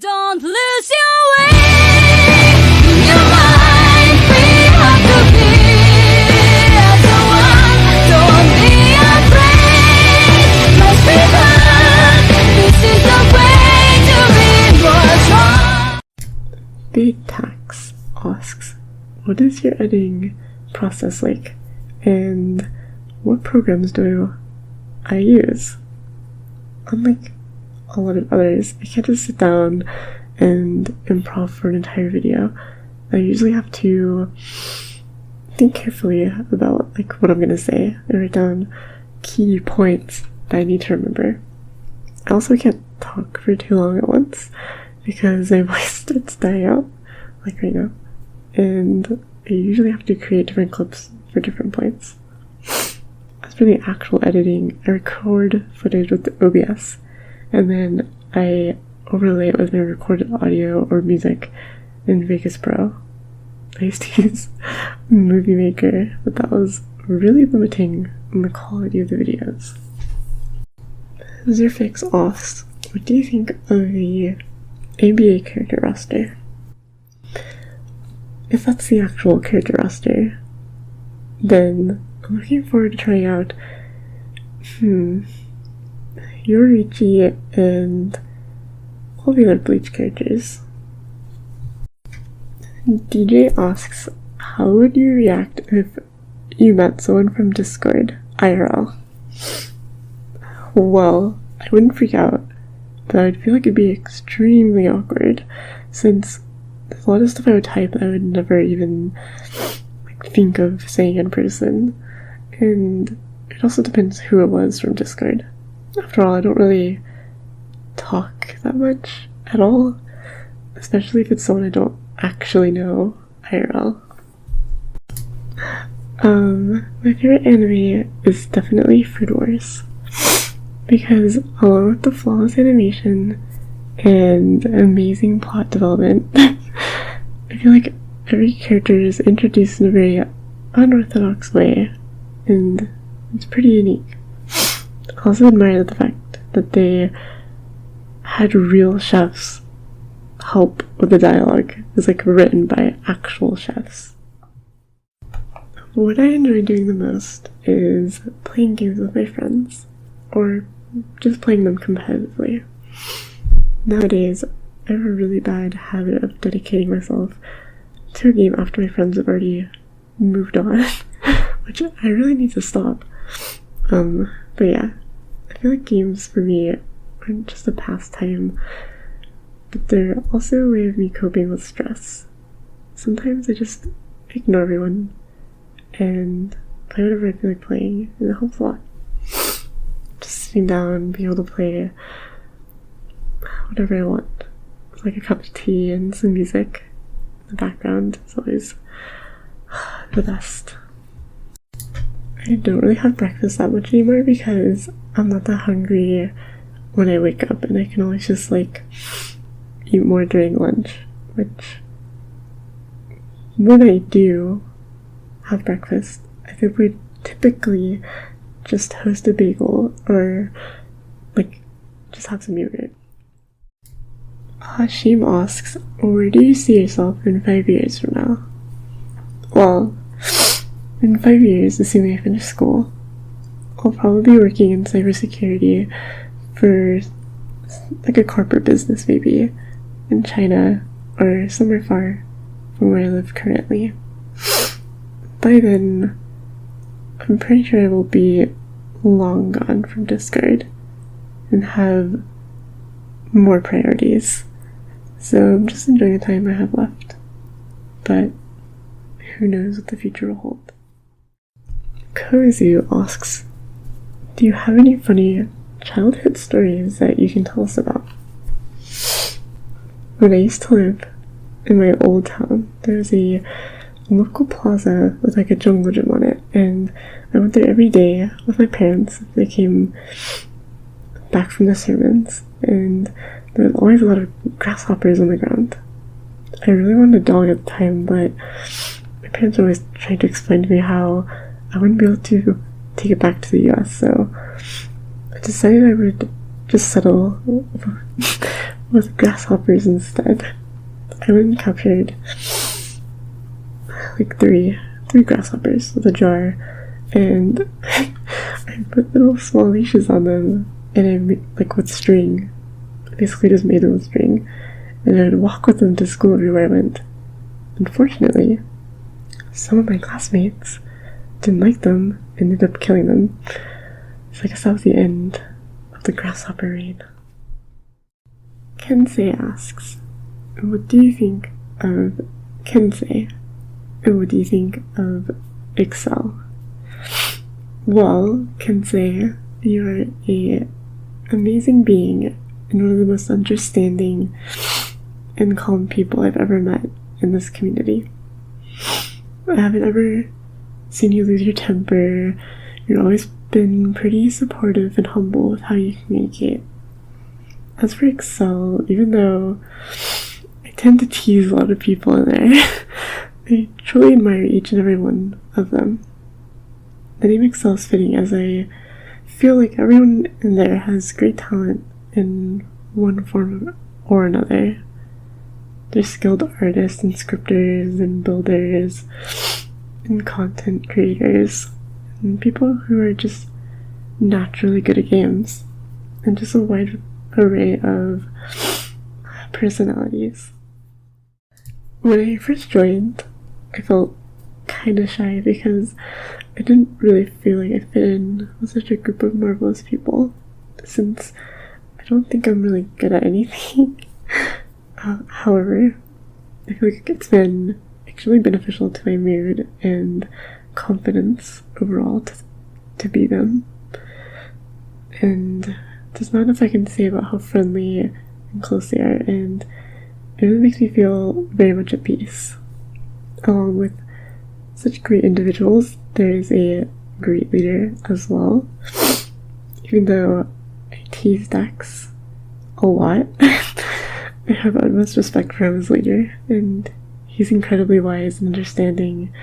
Don't lose your way, your mind free have to be as the one. Don't be afraid, must be done. This is the way to be more strong. The tax asks, what is your editing process like, and what programs do I use? Unlike a lot of others, I can't just sit down and improv for an entire video. I usually have to think carefully about what I'm gonna say and write down key points that I need to remember. I also can't talk for too long at once because my voice starts dying out, like right now, and I usually have to create different clips for different points. As for the actual editing, I record footage with OBS, and then I overlay it with my recorded audio or music in Vegas Pro. I used to use Movie Maker, but that was really limiting on the quality of the videos. Zerfix asks, what do you think of the ABA character roster? If that's the actual character roster, then I'm looking forward to trying out Yorichi and all the other Bleach characters. DJ asks, how would you react if you met someone from Discord IRL? Well, I wouldn't freak out, but I would feel like it'd be extremely awkward, since there's a lot of stuff I would type that I would never even think of saying in person, and it also depends who it was from Discord. After all, I don't really talk that much at all, especially if it's someone I don't actually know IRL. My favorite anime is definitely Food Wars, because along with the flawless animation and amazing plot development, I feel like every character is introduced in a very unorthodox way, and it's pretty unique. I also admire the fact that they had real chefs help with the dialogue. It's written by actual chefs. What I enjoy doing the most is playing games with my friends, or just playing them competitively. Nowadays, I have a really bad habit of dedicating myself to a game after my friends have already moved on, which I really need to stop. But yeah, I feel like games for me aren't just a pastime, but they're also a way of me coping with stress. Sometimes I just ignore everyone and play whatever I feel like playing, and it helps a lot. Just sitting down, being able to play whatever I want, with a cup of tea and some music in the background. It's always the best. I don't really have breakfast that much anymore because I'm not that hungry when I wake up, and I can always just eat more during lunch, which when I do have breakfast, I think we typically just toast a bagel or just have some yogurt. Hashim asks, where do you see yourself in 5 years from now? Well, in 5 years, assuming I finish school, I'll probably be working in cybersecurity for a corporate business, maybe in China or somewhere far from where I live currently. By then, I'm pretty sure I will be long gone from Discord and have more priorities. So I'm just enjoying the time I have left. But who knows what the future will hold. Kozu asks, do you have any funny childhood stories that you can tell us about? When I used to live in my old town, there was a local plaza with a jungle gym on it, and I went there every day with my parents if they came back from the sermons, and there was always a lot of grasshoppers on the ground. I really wanted a dog at the time, but my parents were always trying to explain to me how I wouldn't be able to take it back to the US, so I decided I would just settle with grasshoppers instead. I went and captured like three grasshoppers with a jar, and I put little small leashes on them, and I like with string. I basically just made them with string, and I would walk with them to school everywhere I went. Unfortunately, some of my classmates didn't like them and ended up killing them. So I guess that was the end of the grasshopper raid. Kensei asks, what do you think of Kensei? And what do you think of Excel? Well, Kensei, you are an amazing being and one of the most understanding and calm people I've ever met in this community. I haven't ever seen you lose your temper. You've always been pretty supportive and humble with how you communicate. As for Excel, even though I tend to tease a lot of people in there, I truly admire each and every one of them. The name Excel is fitting, as I feel like everyone in there has great talent in one form or another. They're skilled artists and scripters and builders and content creators and people who are just naturally good at games, and just a wide array of personalities. When I first joined, I felt kinda shy because I didn't really feel like I fit in with such a group of marvelous people, since I don't think I'm really good at anything. However, I feel like it's been extremely beneficial to my mood and confidence overall to be them. And there's not enough I can say about how friendly and close they are, and it really makes me feel very much at peace. Along with such great individuals, there is a great leader as well. Even though I tease Dex a lot, I have utmost respect for him as leader, and he's incredibly wise and understanding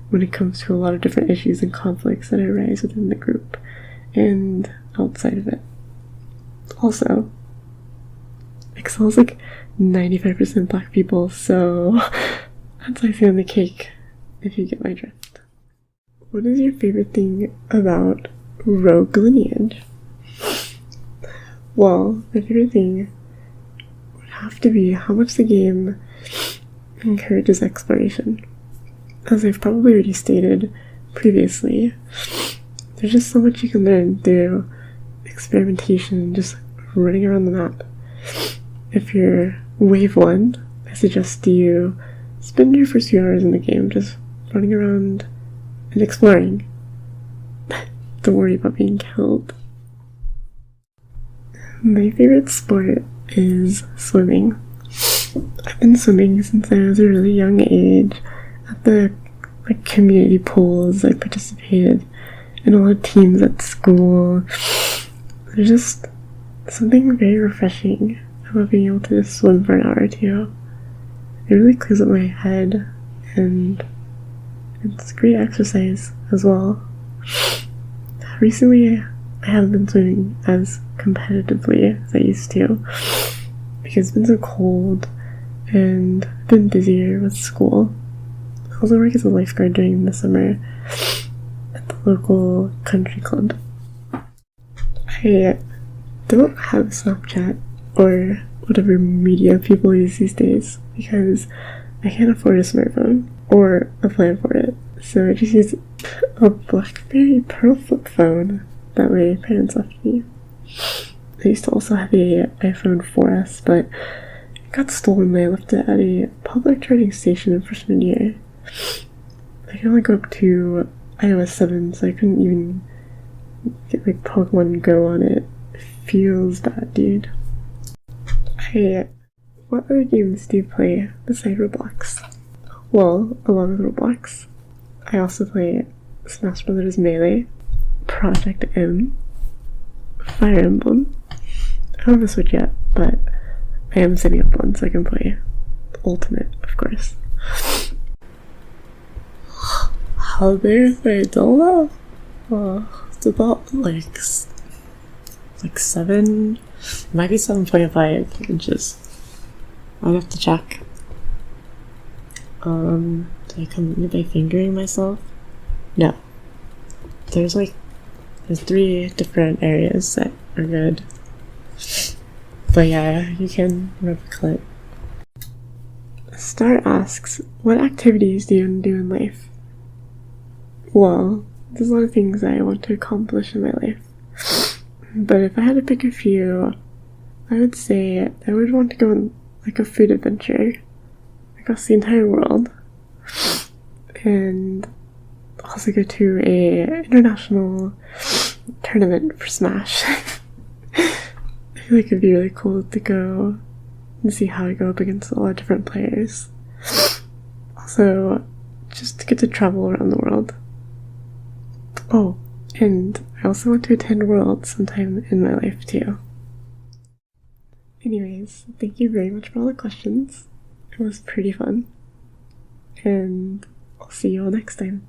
when it comes to a lot of different issues and conflicts that arise within the group and outside of it. Also, Excel's like 95% black people, so that's icing on the cake, if you get my drift. What is your favorite thing about Rogue Lineage? Well, my favorite thing would have to be how much the game encourages exploration. As I've probably already stated previously, there's just so much you can learn through experimentation, just running around the map. If you're wave 1, I suggest you spend your first few hours in the game just running around and exploring. Don't worry about being killed. My favorite sport is swimming. I've been swimming since I was a really young age. At the community pools, I participated in a lot of teams at school. There's just something very refreshing about being able to just swim for an hour or two. It really clears up my head, and it's great exercise as well. Recently, I haven't been swimming as competitively as I used to because it's been so cold and I've been busier with school. I also work as a lifeguard during the summer at the local country club. I don't have Snapchat or whatever media people use these days because I can't afford a smartphone or a plan for it. So I just use a BlackBerry Pearl flip phone that my parents left me. I used to also have a iPhone 4S, but it got stolen when I left it at a public charging station in freshman year. I can only go up to iOS 7, so I couldn't even get like Pokemon Go on it. It feels bad, dude. What other games do you play besides Roblox? Well, along with Roblox, I also play Smash Bros. Melee, Project M, Fire Emblem. I don't have a Switch yet, but I am setting up one so I can play Ultimate, of course. How big is my adult? It's about like 7 It might be 7.5 inches. I'd have to check. Did I come by fingering myself? No. There's 3 different areas that are good. But yeah, you can rub a clit. Star asks, what activities do you want to do in life? Well, there's a lot of things I want to accomplish in my life. But if I had to pick a few, I would say I would want to go on a food adventure across the entire world. And also go to a international tournament for Smash. I feel like it'd be really cool to go and see how I go up against a lot of different players. Also, just to get to travel around the world. Oh, and I also want to attend Worlds sometime in my life too. Anyways, thank you very much for all the questions. It was pretty fun. And I'll see you all next time.